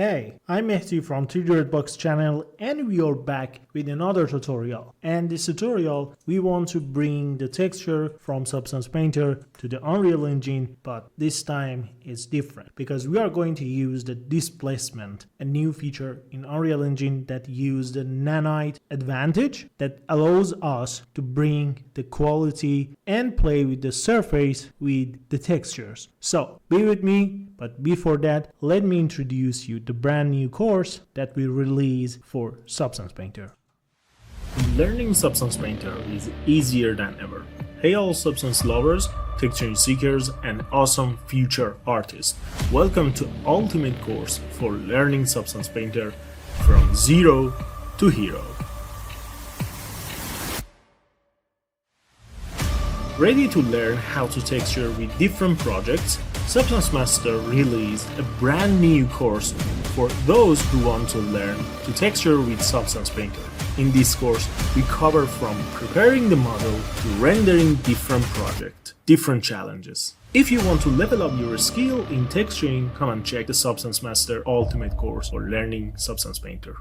Hey, I'm Mehdi from 3D channel and we are back with another tutorial. And this tutorial, we want to bring the texture from Substance Painter to the Unreal Engine, but this time it's different because we are going to use the displacement, a new feature in Unreal Engine that uses the Nanite advantage that allows us to bring the quality and play with the surface with the textures. So be with me, but before that, let me introduce you the brand new course that we release for Substance Painter. Learning Substance Painter is easier than ever. Hey all substance lovers, texture seekers, and awesome future artists. Welcome to Ultimate Course for Learning Substance Painter from zero to hero. Ready to learn how to texture with different projects? Substance Master released a brand new course for those who want to learn to texture with Substance Painter. In this course, we cover from preparing the model to rendering different projects, different challenges. If you want to level up your skill in texturing, come and check the Substance Master Ultimate course for learning Substance Painter.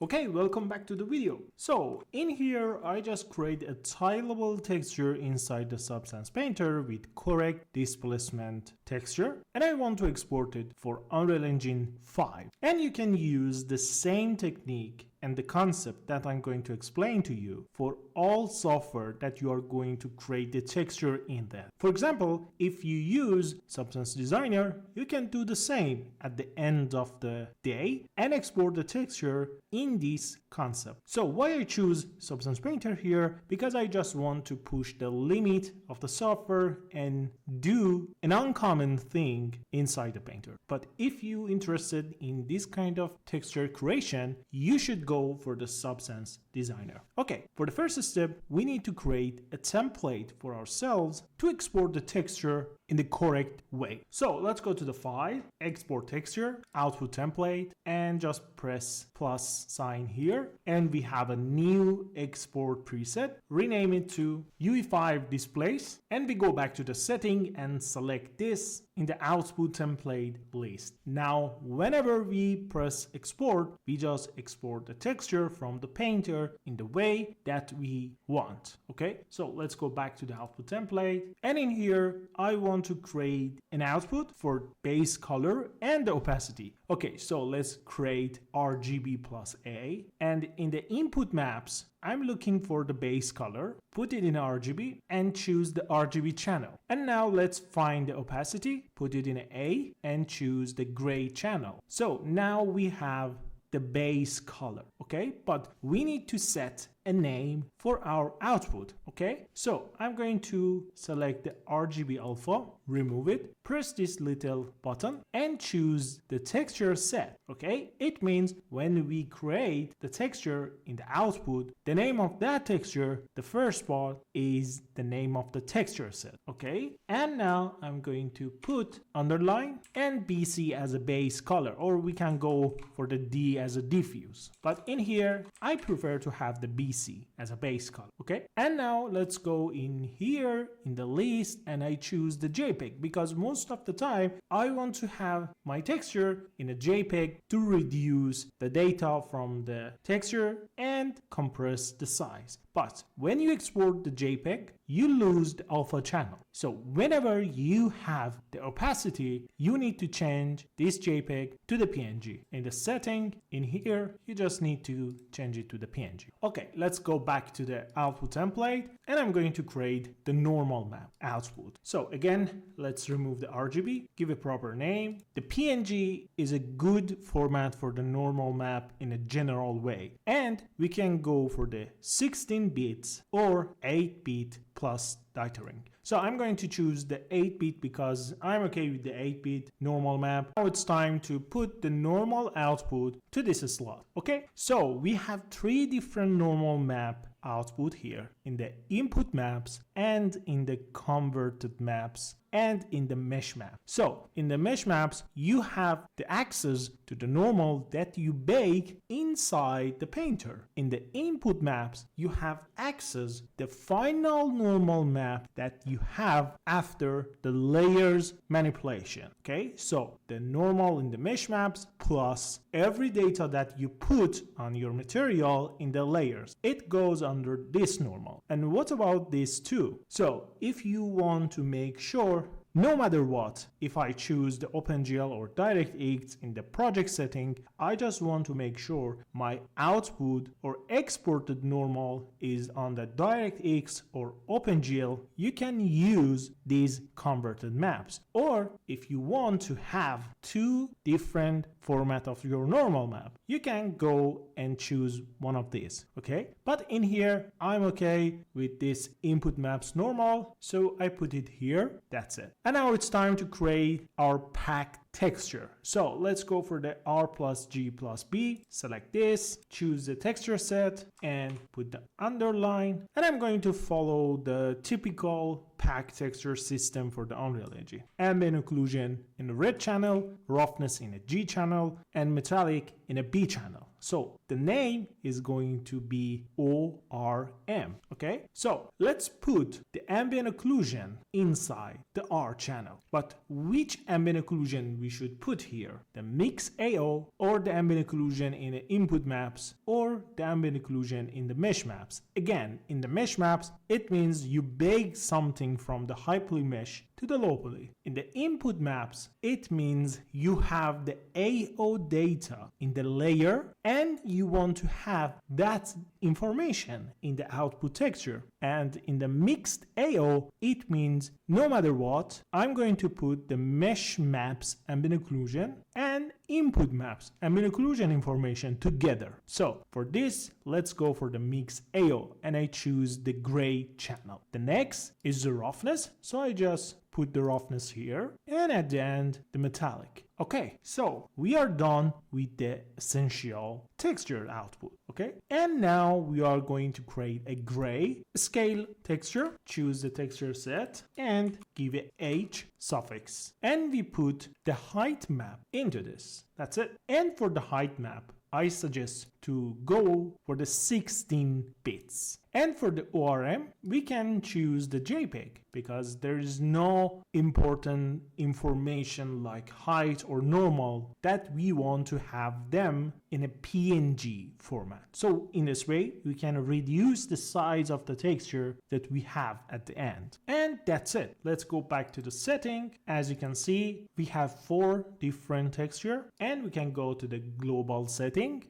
Okay, welcome back to the video. So in here, I just create a tileable texture inside the Substance Painter with correct displacement texture, and I want to export it for Unreal Engine 5. And you can use the same technique and the concept that I'm going to explain to you for all software that you are going to create the texture in that. For example, if you use Substance Designer, you can do the same at the end of the day and export the texture in this concept. So why I choose Substance Painter here? Because I just want to push the limit of the software and do an uncommon thing inside the painter. But if you're interested in this kind of texture creation, you should go for the Substance Designer. Okay, for the first step, we need to create a template for ourselves to export the texture in the correct way. So let's go to the file, export texture, output template, and just press plus sign here. And we have a new export preset, rename it to UE5 displace, and we go back to the setting and select this in the output template list. Now, whenever we press export, we just export the texture from the painter in the way that we want. Okay, so let's go back to the output template, and in here I want to create an output for base color and the opacity. Okay, so let's create RGB plus A, and in the input maps I'm looking for the base color, put it in RGB and choose the RGB channel. And now let's find the opacity, put it in A and choose the gray channel. So now we have the base color, okay? But we need to set a name for our output, okay? So I'm going to select the RGB alpha, remove it, press this little button and choose the texture set, okay? It means when we create the texture in the output, the name of that texture, the first part is the name of the texture set, okay? And now I'm going to put underline and BC as a base color, or we can go for the D as a diffuse. But in here, I prefer to have the BC as a base color, okay? And now let's go in here in the list and I choose the JPEG because most of the time I want to have my texture in a JPEG to reduce the data from the texture and compress the size. But when you export the JPEG, you lose the alpha channel. So whenever you have the opacity, you need to change this JPEG to the PNG. In the setting, in here, you just need to change it to the PNG. Okay, let's go back to the output template and I'm going to create the normal map output. So again, let's remove the RGB, give a proper name. The PNG is a good format for the normal map in a general way. And we can go for the 16 bits or 8-bit plus dithering. So I'm going to choose the 8-bit because I'm okay with the 8-bit normal map. Now it's time to put the normal output to this slot. Okay, so we have 3 different normal map output here in the input maps and in the converted maps and in the mesh map. So in the mesh maps, you have the access to the normal that you bake inside the painter. In the input maps, you have access the final normal map that you have after the layers manipulation. Okay, so the normal in the mesh maps plus every data that you put on your material in the layers. It goes under this normal. And what about this too? So if you want to make sure no matter what, if I choose the OpenGL or DirectX in the project setting, I just want to make sure my output or exported normal is on the DirectX or OpenGL. You can use these converted maps. Or if you want to have two different format of your normal map, you can go and choose one of these, okay? But in here, I'm okay with this input maps normal, so I put it here, that's it. And now it's time to create our pack texture. So let's go for the R plus G plus B, select this, choose the texture set and put the underline. And I'm going to follow the typical pack texture system for the Unreal Engine. Ambient occlusion in the red channel, roughness in a G channel, and metallic in a B channel. So the name is going to be ORM, okay? So let's put the ambient occlusion inside the R channel. But which ambient occlusion we should put here? The mix AO or the ambient occlusion in the input maps or the ambient occlusion in the mesh maps? Again, in the mesh maps, it means you bake something from the high poly mesh to the low poly. In the input maps, it means you have the AO data in the layer and you want to have that information in the output texture. And in the mixed AO, it means no matter what, I'm going to put the mesh maps ambient occlusion and input maps ambient occlusion information together. So for this, let's go for the mix AO and I choose the gray channel. The next is the roughness, so I just put the roughness here and at the end the metallic. Okay, so we are done with the essential texture output. Okay, and now we are going to create a gray scale texture. Choose the texture set and give it H suffix, and we put the height map into this. That's it. And for the height map, I suggest to go for the 16 bits. And for the ORM, we can choose the JPEG because there is no important information like height or normal that we want to have them in a PNG format. So in this way, we can reduce the size of the texture that we have at the end. And that's it. Let's go back to the setting. As you can see, we have 4 different texture and we can go to the global setting.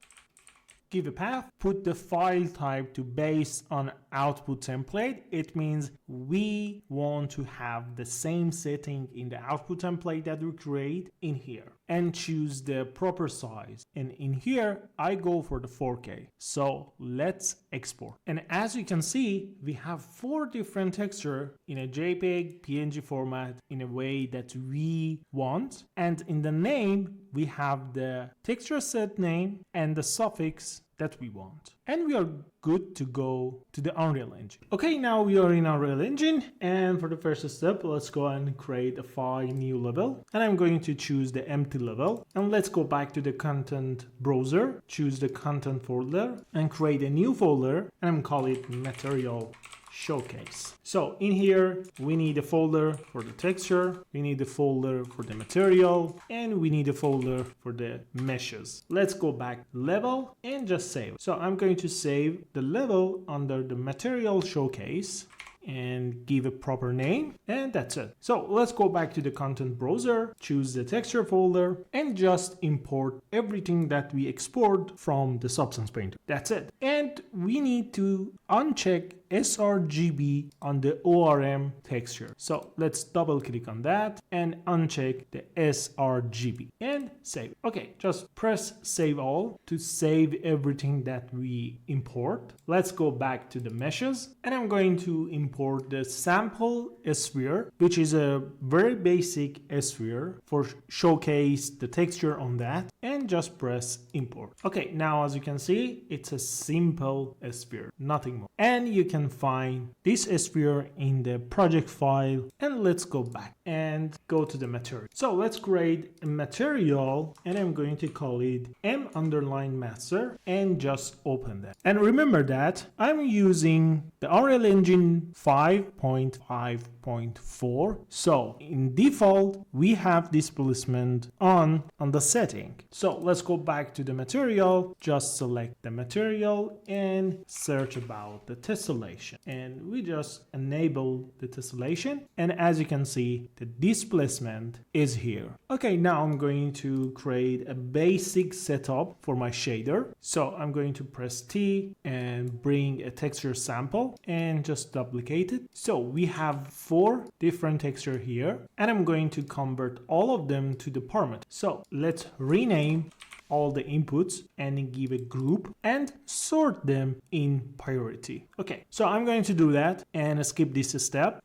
Give a path, put the file type to based on output template. It means we want to have the same setting in the output template that we create in here and choose the proper size. And in here, I go for the 4K. So let's export. And as you can see, we have 4 different texture in a JPEG, PNG format in a way that we want. And in the name, we have the texture set name and the suffix that we want. And we are good to go to the Unreal Engine. Okay, now we are in Unreal Engine, and for the first step, let's go and create a file new level. And I'm going to choose the empty level. And let's go back to the content browser, choose the content folder, and create a new folder, and I'm call it Material Showcase. So in here, we need a folder for the texture, we need a folder for the material, and we need a folder for the meshes. Let's go back level and just save. So I'm going to save the level under the Material Showcase and give a proper name, and that's it. So let's go back to the content browser, choose the texture folder, and just import everything that we export from the Substance Painter. That's it. And we need to uncheck sRGB on the ORM texture. So let's double click on that and uncheck the sRGB and save. Okay, just press save all to save everything that we import. Let's go back to the meshes and I'm going to import the sample sphere, which is a very basic sphere for showcase the texture on that, and just press import. Okay, now as you can see, it's a simple sphere, nothing more. And you can find this sphere in the project file, and let's go back and go to the material. So let's create a material and I'm going to call it m_master and just open that. And remember that I'm using the Unreal Engine 5.5.4. So in default, we have displacement on the setting. So let's go back to the material, just select the material and search about the tessellation. And we just enable the tessellation. And as you can see, the displacement is here. Okay, now I'm going to create a basic setup for my shader. So I'm going to press T and bring a texture sample and just duplicate it. So we have 4 different textures here and I'm going to convert all of them to the parameter. So let's rename all the inputs and give a group and sort them in priority. Okay, so I'm going to do that and skip this step.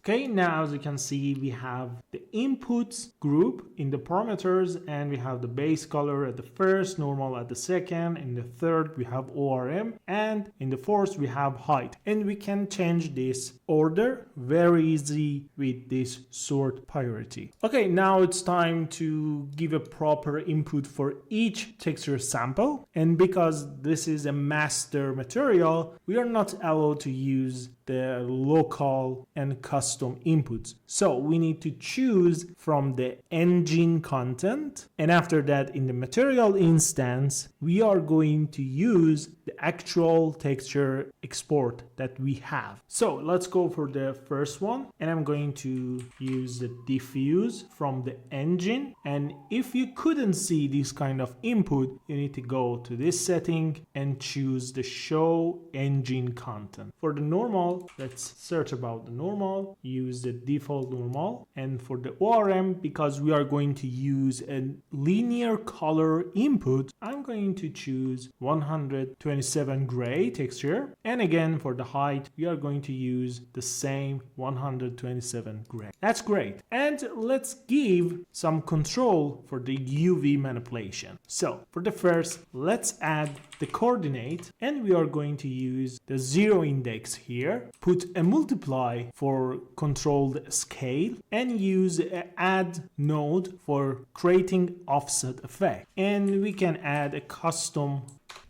Okay, now as you can see, we have the inputs group in the parameters and we have the base color at the first, normal at the second, in the third we have ORM, and in the fourth we have height. And we can change this order very easy with this sort priority. Okay, now it's time to give a proper input for each texture sample. And because this is a master material, we are not allowed to use the local and custom inputs. So we need to choose from the engine content, and after that in the material instance we are going to use the actual texture export that we have. So let's go for the first one and I'm going to use the diffuse from the engine. And if you couldn't see this kind of input, you need to go to this setting and choose the show engine content. For the normal, let's search about the normal, use the default normal. And for the ORM, because we are going to use a linear color input, I'm going to choose 127 gray texture. And again, for the height, we are going to use the same 127 gray. That's great. And let's give some control for the UV manipulation. So for the first, let's add the coordinate and we are going to use the 0 index here, put a multiply for controlled scale and use an add node for creating offset effect. And we can add a custom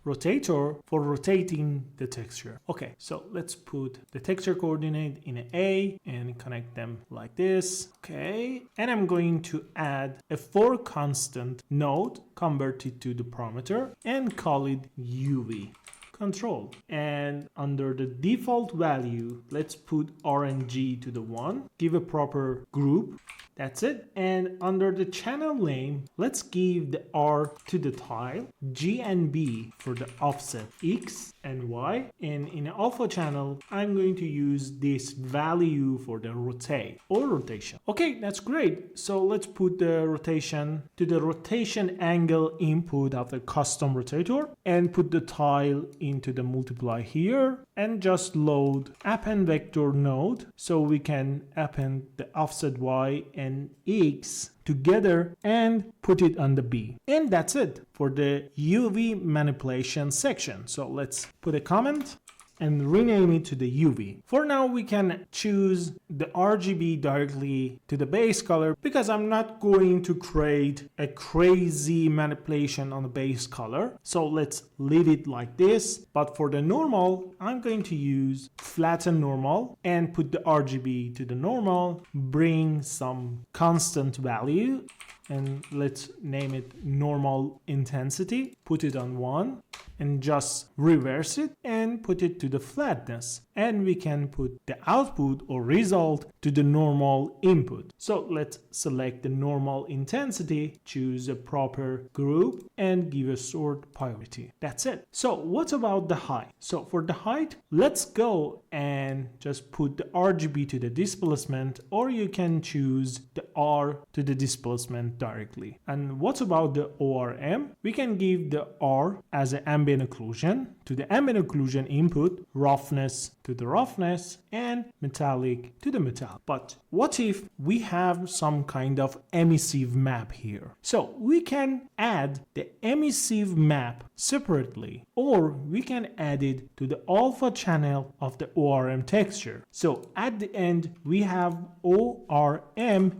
rotator for rotating the texture. Okay, so let's put the texture coordinate in an A and connect them like this. Okay, and I'm going to add a for constant node converted to the parameter and call it UV control. And under the default value, let's put RNG to the 1, give a proper group. That's it. And under the channel name, let's give the R to the tile, G and B for the offset, X and Y. And in the alpha channel, I'm going to use this value for the rotate or rotation. Okay, that's great. So let's put the rotation to the rotation angle input of the custom rotator and put the tile into the multiply here and just load append vector node so we can append the offset Y and X together and put it on the B. And that's it for the UV manipulation section. So let's put a comment and rename it to the UV. For now, we can choose the RGB directly to the base color because I'm not going to create a crazy manipulation on the base color. So let's leave it like this. But for the normal, I'm going to use flatten normal and put the RGB to the normal, bring some constant value, and let's name it normal intensity, put it on 1. and just reverse it and put it to the flatness, and we can put the output or result to the normal input. So let's select the normal intensity, choose a proper group, and give a sort priority. That's it. So what about the height? So for the height, let's go and just put the RGB to the displacement, or you can choose the R to the displacement directly. And what about the ORM? We can give the R as an ambient occlusion to the ambient occlusion input, roughness to the roughness, and metallic to the metallic. But what if we have some kind of emissive map here? So we can add the emissive map separately, or we can add it to the alpha channel of the ORM texture. So at the end, we have ORME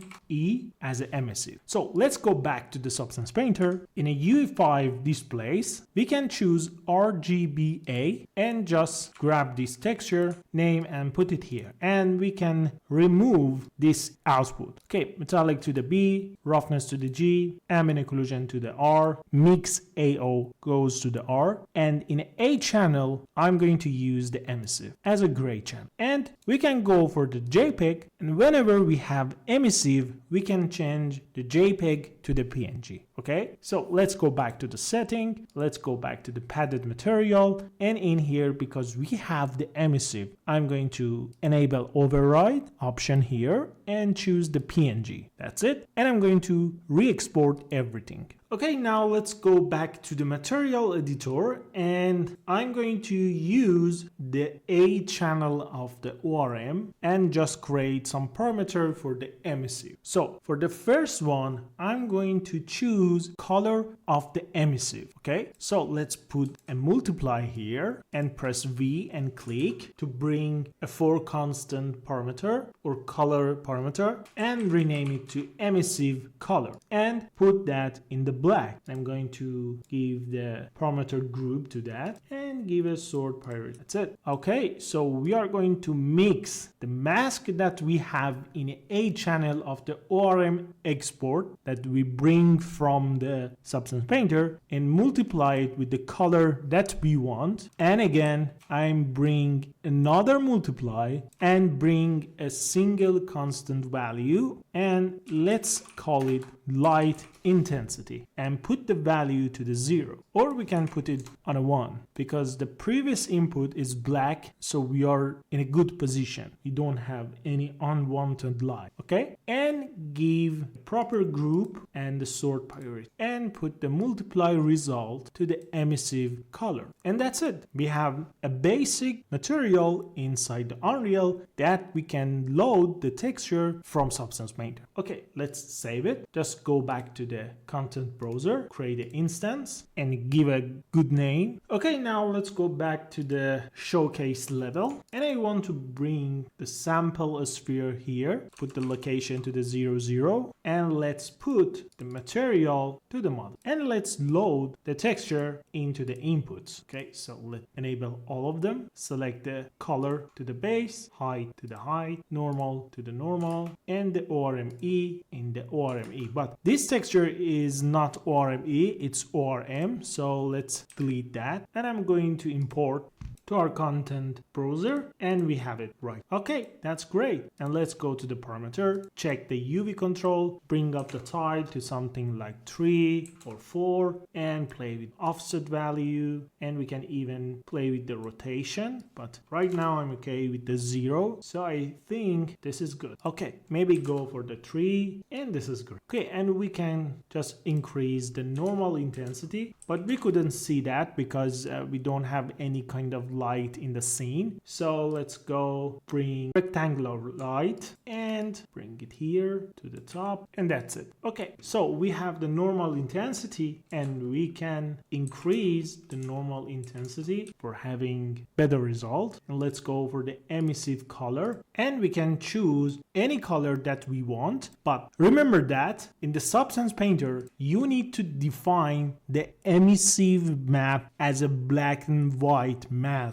as an emissive. So let's go back to the Substance Painter. In a UE5 displace, we can choose RGBA and just grab this texture name and put it here. And we can remove this output. Okay, metallic to the B, roughness to the G, ambient occlusion to the R, mix AO goes to the R, and in A channel, I'm going to use the emissive as a gray channel. And we can go for the JPEG, and whenever we have emissive, we can change the JPEG to the PNG. Okay, so let's go back to the setting, let's go back to the padded material, and in here, because we have the emissive, I'm going to enable override option here and choose the PNG. That's it, and I'm going to re-export everything. Okay, now let's go back to the material editor, and I'm going to use the A channel of the ORM and just create some parameter for the emissive. So for the first one, I'm going to choose color of the emissive. Okay, so let's put a multiply here and press V and click to bring a for constant parameter or color parameter and rename it to emissive color and put that in the black. I'm going to give the parameter group to that and give a sort priority. That's it. Okay, so we are going to mix the mask that we have in A channel of the ORM export that we bring from the Substance Painter and multiply it with the color that we want. And again, I'm bring another multiply and bring a single constant value, and let's call it light intensity and put the value to the 0, or we can put it on a 1 because the previous input is black, so we are in a good position. We don't have any unwanted light. Okay, and give proper group and the sort priority and put the multiply result to the emissive color, and that's it. We have a basic material inside the Unreal that we can load the texture from Substance Painter. Okay, let's save it. Just go back to the content browser, create an instance and give a good name. Okay, now let's go back to the showcase level, and I want to bring the sample sphere here, put the location to the 0, 0, and let's put the material to the model, and let's load the texture into the inputs. Okay, so let's enable all of them, select the color to the base, height to the height, normal to the normal, and the ORME in the ORME. But this texture is not ORME, it's ORM, so let's delete that, and I'm going to import to our content browser, and we have it right. Okay, that's great. And let's go to the parameter, check the UV control, bring up the tile to something like 3 or 4, and play with offset value, and we can even play with the rotation, but right now I'm okay with the 0, so I think this is good. Okay, maybe go for the 3, and this is good. Okay, and we can just increase the normal intensity, but we couldn't see that because we don't have any kind of light in the scene. So let's go bring rectangular light and bring it here to the top, and that's it. Okay, so we have the normal intensity, and we can increase the normal intensity for having better result. And let's go for the emissive color, and we can choose any color that we want. But remember that in the Substance Painter, you need to define the emissive map as a black and white mask.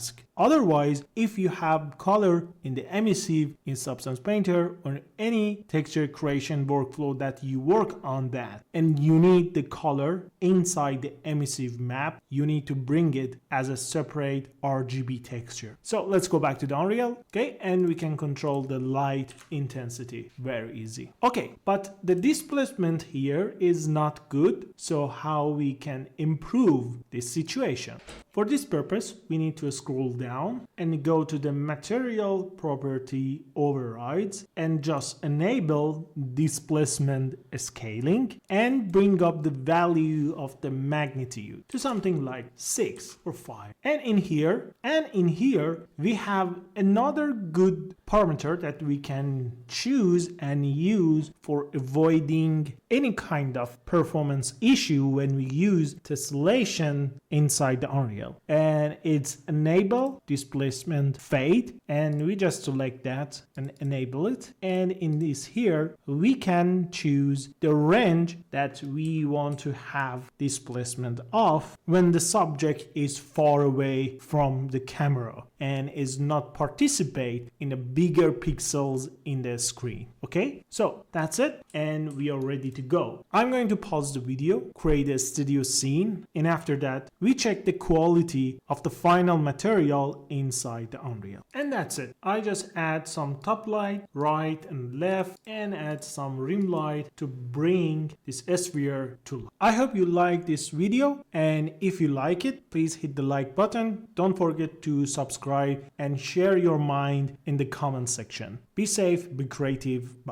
Otherwise, if you have color in the emissive in Substance Painter or any texture creation workflow that you work on that, and you need the color inside the emissive map, you need to bring it as a separate RGB texture. So let's go back to the Unreal, okay, and we can control the light intensity. Very easy. Okay, but the displacement here is not good, so how we can improve this situation? For this purpose, we need to scroll down and go to the material property overrides and just enable displacement scaling and bring up the value of the magnitude to something like 6 or 5. And in here, we have another good parameter that we can choose and use for avoiding any kind of performance issue when we use tessellation inside the Unreal. And it's enable displacement fade, and we just select that and enable it. And in this here, we can choose the range that we want to have displacement of when the subject is far away from the camera and is not participate in the bigger pixels in the screen. Okay, so that's it, and we are ready to go. I'm going to pause the video, create a studio scene, and after that we check the quality of the final material inside the Unreal. And that's it. I just add some top light right and left and add some rim light to bring this sphere to life. I hope you like this video, and if you like it, please hit the like button. Don't forget to subscribe and share your mind in the comment section. Be safe, be creative. Bye.